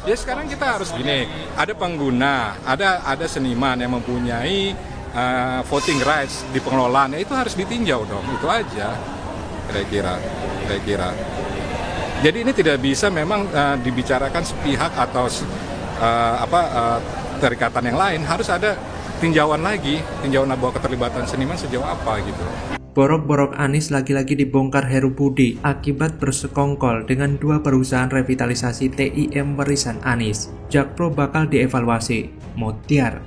Ya sekarang kita harus gini, ada pengguna, ada seniman yang mempunyai voting rights di pengelolaan, itu harus ditinjau dong, itu aja kira-kira. Jadi ini tidak bisa memang dibicarakan sepihak atau terikatan yang lain, harus ada tinjauan bahwa keterlibatan seniman sejauh apa gitu. Borok-borok Anies lagi-lagi dibongkar Heru Budi akibat bersekongkol dengan dua perusahaan revitalisasi TIM warisan Anies. Jakpro bakal dievaluasi. Motiar.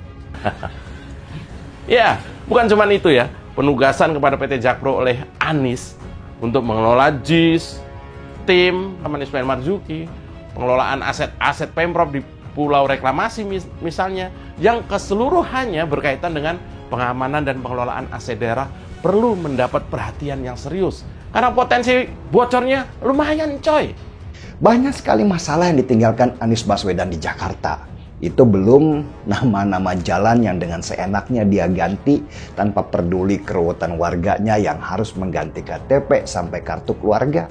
Ya, bukan cuma itu ya. Penugasan kepada PT Jakpro oleh Anies untuk mengelola JIS, TIM, Taman Ismail Marzuki, pengelolaan aset-aset Pemprov di Pulau Reklamasi misalnya, yang keseluruhannya berkaitan dengan pengamanan dan pengelolaan aset daerah perlu mendapat perhatian yang serius. Karena potensi bocornya lumayan coy. Banyak sekali masalah yang ditinggalkan Anies Baswedan di Jakarta. Itu belum nama-nama jalan yang dengan seenaknya dia ganti tanpa peduli keruwetan warganya yang harus mengganti KTP sampai kartu keluarga.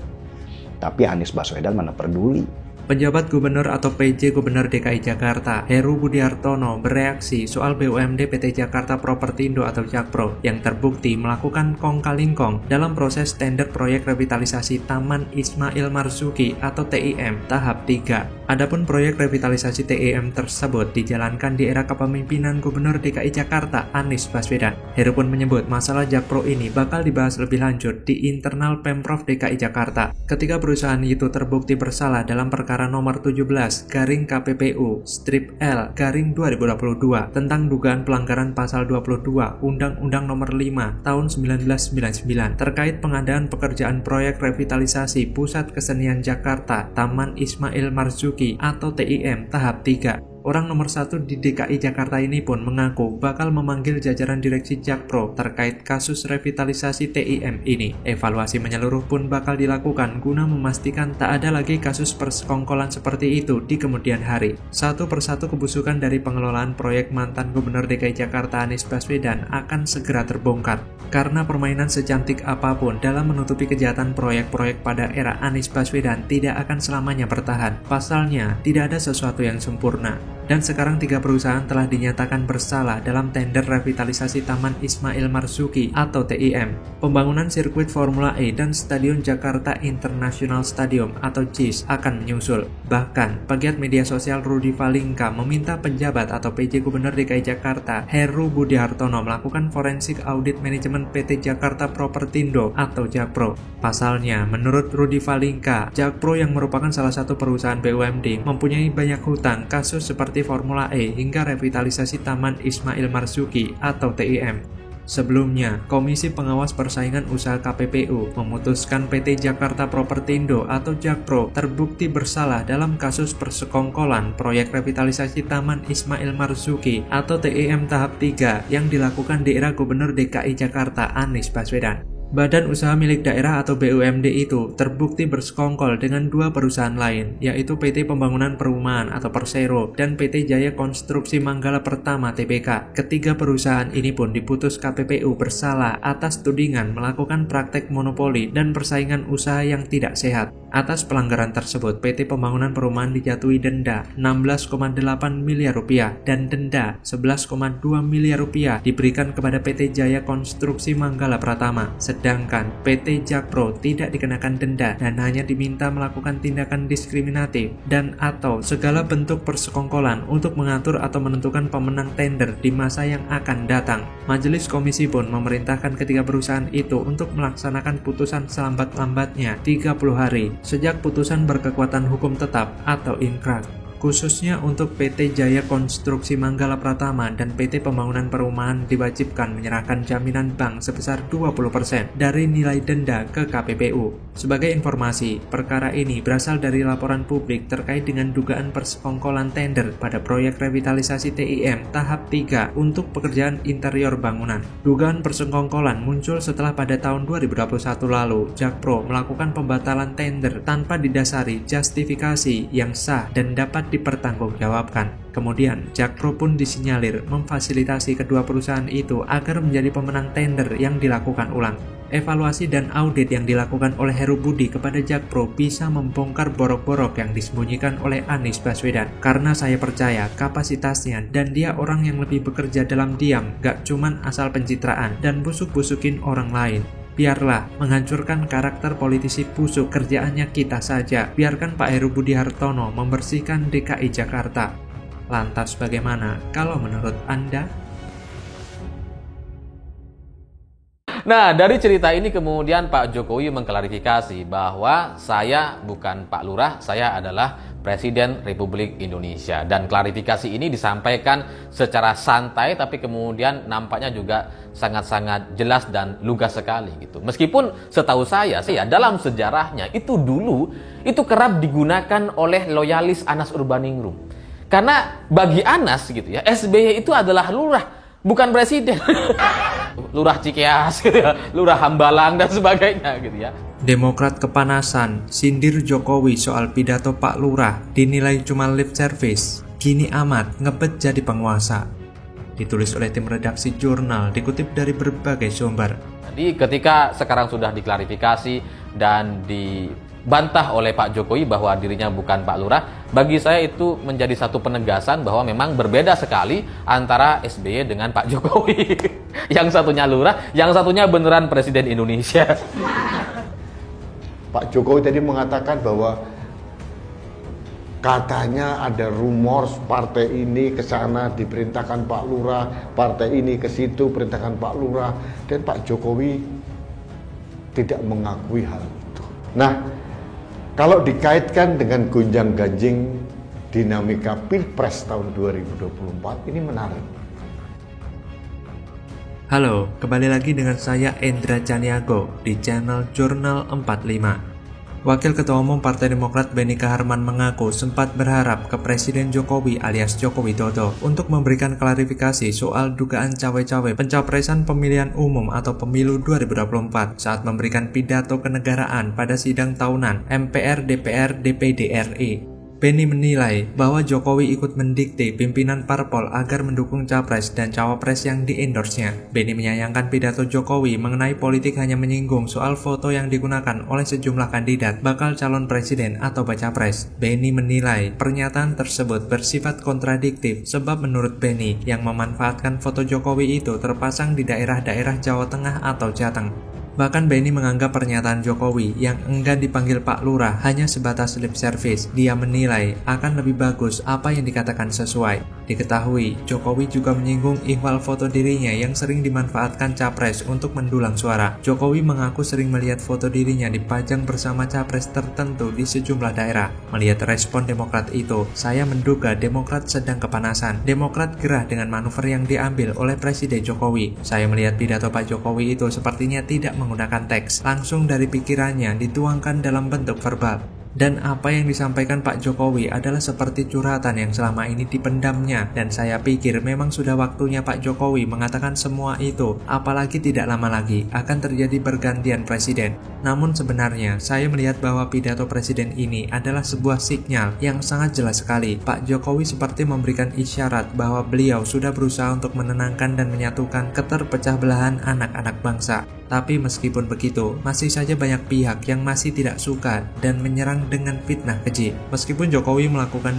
Tapi Anies Baswedan mana peduli. Penjabat Gubernur atau PJ Gubernur DKI Jakarta, Heru Budi Hartono, bereaksi soal BUMD PT Jakarta Propertindo atau Jakpro yang terbukti melakukan kong-kali-kong dalam proses tender proyek revitalisasi Taman Ismail Marzuki atau TIM tahap 3. Adapun proyek revitalisasi TIM tersebut dijalankan di era kepemimpinan Gubernur DKI Jakarta Anies Baswedan. Heru pun menyebut masalah Jakpro ini bakal dibahas lebih lanjut di internal Pemprov DKI Jakarta ketika perusahaan itu terbukti bersalah dalam perkara nomor 17 garing KPPU strip L garing 2022 tentang dugaan pelanggaran pasal 22 Undang-Undang nomor 5 tahun 1999 terkait pengadaan pekerjaan proyek revitalisasi Pusat Kesenian Jakarta Taman Ismail Marzuki atau TIM tahap 3. Orang nomor 1 di DKI Jakarta ini pun mengaku bakal memanggil jajaran direksi Jakpro terkait kasus revitalisasi TIM ini. Evaluasi menyeluruh pun bakal dilakukan guna memastikan tak ada lagi kasus persekongkolan seperti itu di kemudian hari. Satu persatu kebusukan dari pengelolaan proyek mantan Gubernur DKI Jakarta Anies Baswedan akan segera terbongkar. Karena permainan secantik apapun dalam menutupi kejahatan proyek-proyek pada era Anies Baswedan tidak akan selamanya bertahan. Pasalnya, tidak ada sesuatu yang sempurna. Dan sekarang 3 perusahaan telah dinyatakan bersalah dalam tender revitalisasi Taman Ismail Marzuki atau TIM, pembangunan sirkuit Formula E dan Stadion Jakarta International Stadium atau JIS akan menyusul. Bahkan, pegiat media sosial Rudy Valingka meminta penjabat atau PJ Gubernur DKI Jakarta Heru Budi Hartono melakukan forensik audit manajemen PT Jakarta Propertindo atau Jakpro. Pasalnya, menurut Rudy Valingka, Jakpro yang merupakan salah satu perusahaan BUMD mempunyai banyak hutang kasus seperti Formula E hingga revitalisasi Taman Ismail Marzuki atau TIM. Sebelumnya, Komisi Pengawas Persaingan Usaha KPPU memutuskan PT Jakarta Propertindo atau Jakpro terbukti bersalah dalam kasus persekongkolan proyek revitalisasi Taman Ismail Marzuki atau TIM tahap 3 yang dilakukan di era Gubernur DKI Jakarta Anies Baswedan. Badan Usaha Milik Daerah atau BUMD itu terbukti bersekongkol dengan 2 perusahaan lain, yaitu PT Pembangunan Perumahan atau Persero dan PT Jaya Konstruksi Manggala Pertama Tbk. Ketiga perusahaan ini pun diputus KPPU bersalah atas tudingan melakukan praktek monopoli dan persaingan usaha yang tidak sehat. Atas pelanggaran tersebut, PT Pembangunan Perumahan dijatuhi denda 16,8 miliar rupiah dan denda 11,2 miliar rupiah diberikan kepada PT Jaya Konstruksi Manggala Pratama. Sedangkan PT Jakpro tidak dikenakan denda dan hanya diminta melakukan tindakan diskriminatif dan atau segala bentuk persekongkolan untuk mengatur atau menentukan pemenang tender di masa yang akan datang. Majelis Komisi pun memerintahkan ketiga perusahaan itu untuk melaksanakan putusan selambat-lambatnya 30 hari sejak putusan berkekuatan hukum tetap atau inkrah. Khususnya untuk PT Jaya Konstruksi Manggala Pratama dan PT Pembangunan Perumahan diwajibkan menyerahkan jaminan bank sebesar 20% dari nilai denda ke KPPU. Sebagai informasi, perkara ini berasal dari laporan publik terkait dengan dugaan persekongkolan tender pada proyek revitalisasi TIM tahap 3 untuk pekerjaan interior bangunan. Dugaan persekongkolan muncul setelah pada tahun 2021 lalu, Jakpro melakukan pembatalan tender tanpa didasari justifikasi yang sah dan dapat dipertanggungjawabkan. Kemudian, Jakpro pun disinyalir memfasilitasi kedua perusahaan itu agar menjadi pemenang tender yang dilakukan ulang. Evaluasi dan audit yang dilakukan oleh Heru Budi kepada Jakpro bisa membongkar borok-borok yang disembunyikan oleh Anies Baswedan. Karena saya percaya kapasitasnya dan dia orang yang lebih bekerja dalam diam, gak cuman asal pencitraan dan busuk-busukin orang lain. Biarlah menghancurkan karakter politisi busuk kerjaannya kita saja. Biarkan Pak Heru Budi Hartono membersihkan DKI Jakarta. Lantas bagaimana kalau menurut Anda? Nah, dari cerita ini kemudian Pak Jokowi mengklarifikasi bahwa saya bukan Pak Lurah, saya adalah Presiden Republik Indonesia. Dan klarifikasi ini disampaikan secara santai, tapi kemudian nampaknya juga sangat-sangat jelas dan lugas sekali gitu. Meskipun setahu saya dalam sejarahnya itu dulu itu kerap digunakan oleh loyalis Anas Urbaningrum. Karena bagi Anas gitu ya, SBY itu adalah lurah, bukan presiden. Lurah Cikeas gitu ya, Lurah Hambalang dan sebagainya gitu ya. Demokrat kepanasan, sindir Jokowi soal pidato Pak Lurah, dinilai cuma lip service, gini amat ngebet jadi penguasa. Ditulis oleh tim redaksi jurnal, dikutip dari berbagai sumber. Jadi ketika sekarang sudah diklarifikasi dan dibantah oleh Pak Jokowi bahwa dirinya bukan Pak Lurah, bagi saya itu menjadi satu penegasan bahwa memang berbeda sekali antara SBY dengan Pak Jokowi. Yang satunya lurah, yang satunya beneran Presiden Indonesia. Pak Jokowi tadi mengatakan bahwa katanya ada rumor partai ini ke sana diperintahkan Pak Lurah, partai ini ke situ perintahkan Pak Lurah, dan Pak Jokowi tidak mengakui hal itu. Nah, kalau dikaitkan dengan gonjang-ganjing dinamika Pilpres tahun 2024, ini menarik. Halo, kembali lagi dengan saya Endra Caniago di channel Jurnal 45. Wakil Ketua Umum Partai Demokrat Benny Kaharman mengaku sempat berharap ke Presiden Jokowi alias Joko Widodo untuk memberikan klarifikasi soal dugaan cawe-cawe pencapresan pemilihan umum atau pemilu 2024 saat memberikan pidato kenegaraan pada sidang tahunan MPR, DPR, DPD RI. Benny menilai bahwa Jokowi ikut mendikte pimpinan parpol agar mendukung capres dan cawapres yang di-endorse-nya. Benny menyayangkan pidato Jokowi mengenai politik hanya menyinggung soal foto yang digunakan oleh sejumlah kandidat bakal calon presiden atau baca pres. Benny menilai pernyataan tersebut bersifat kontradiktif sebab menurut Benny yang memanfaatkan foto Jokowi itu terpasang di daerah-daerah Jawa Tengah atau Jateng. Bahkan Benny menganggap pernyataan Jokowi yang enggan dipanggil Pak Lurah hanya sebatas lip service. Dia menilai akan lebih bagus apa yang dikatakan sesuai. Diketahui, Jokowi juga menyinggung ihwal foto dirinya yang sering dimanfaatkan capres untuk mendulang suara. Jokowi mengaku sering melihat foto dirinya dipajang bersama capres tertentu di sejumlah daerah. Melihat respon Demokrat itu, saya menduga Demokrat sedang kepanasan. Demokrat gerah dengan manuver yang diambil oleh Presiden Jokowi. Saya melihat pidato Pak Jokowi itu sepertinya tidak menggunakan teks, langsung dari pikirannya dituangkan dalam bentuk verbal. Dan apa yang disampaikan Pak Jokowi adalah seperti curhatan yang selama ini dipendamnya. Dan saya pikir memang sudah waktunya Pak Jokowi mengatakan semua itu, apalagi tidak lama lagi akan terjadi pergantian presiden. Namun sebenarnya saya melihat bahwa pidato presiden ini adalah sebuah sinyal yang sangat jelas sekali. Pak Jokowi seperti memberikan isyarat bahwa beliau sudah berusaha untuk menenangkan dan menyatukan keterpecah belahan anak-anak bangsa. Tapi meskipun begitu, masih saja banyak pihak yang masih tidak suka dan menyerang dengan fitnah keji. Meskipun Jokowi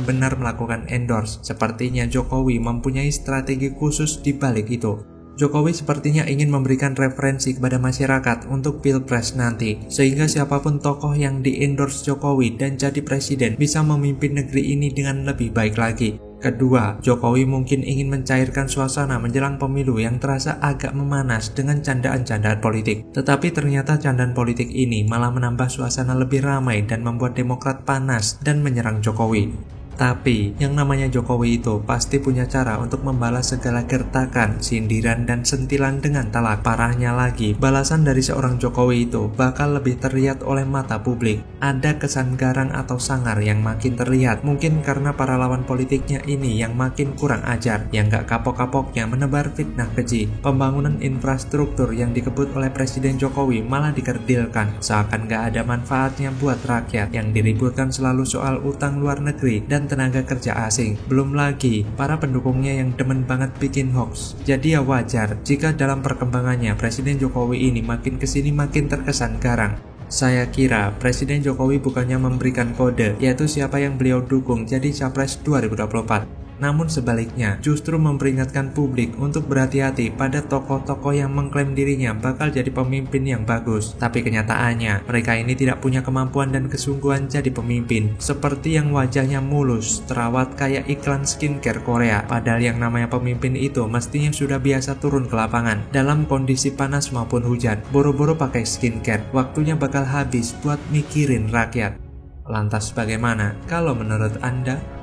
benar melakukan endorse, sepertinya Jokowi mempunyai strategi khusus di balik itu. Jokowi sepertinya ingin memberikan referensi kepada masyarakat untuk Pilpres nanti, sehingga siapapun tokoh yang di-endorse Jokowi dan jadi presiden bisa memimpin negeri ini dengan lebih baik lagi. Kedua, Jokowi mungkin ingin mencairkan suasana menjelang pemilu yang terasa agak memanas dengan candaan-candaan politik. Tetapi ternyata candaan politik ini malah menambah suasana lebih ramai dan membuat Demokrat panas dan menyerang Jokowi. Tapi, yang namanya Jokowi itu pasti punya cara untuk membalas segala gertakan, sindiran, dan sentilan dengan talak. Parahnya lagi, balasan dari seorang Jokowi itu bakal lebih terlihat oleh mata publik. Ada kesan garang atau sangar yang makin terlihat, mungkin karena para lawan politiknya ini yang makin kurang ajar, yang gak kapok-kapoknya menebar fitnah keji. Pembangunan infrastruktur yang dikebut oleh Presiden Jokowi malah dikerdilkan, seakan gak ada manfaatnya buat rakyat. Yang diributkan selalu soal utang luar negeri dan tenaga kerja asing. Belum lagi para pendukungnya yang demen banget bikin hoax. Jadi ya wajar jika dalam perkembangannya Presiden Jokowi ini makin kesini makin terkesan garang. Saya kira Presiden Jokowi bukannya memberikan kode, yaitu siapa yang beliau dukung jadi Capres 2024. Namun sebaliknya, justru memperingatkan publik untuk berhati-hati pada tokoh-tokoh yang mengklaim dirinya bakal jadi pemimpin yang bagus. Tapi kenyataannya, mereka ini tidak punya kemampuan dan kesungguhan jadi pemimpin. Seperti yang wajahnya mulus, terawat kayak iklan skincare Korea. Padahal yang namanya pemimpin itu mestinya sudah biasa turun ke lapangan. Dalam kondisi panas maupun hujan, boro-boro pakai skincare. Waktunya bakal habis buat mikirin rakyat. Lantas bagaimana kalau menurut Anda?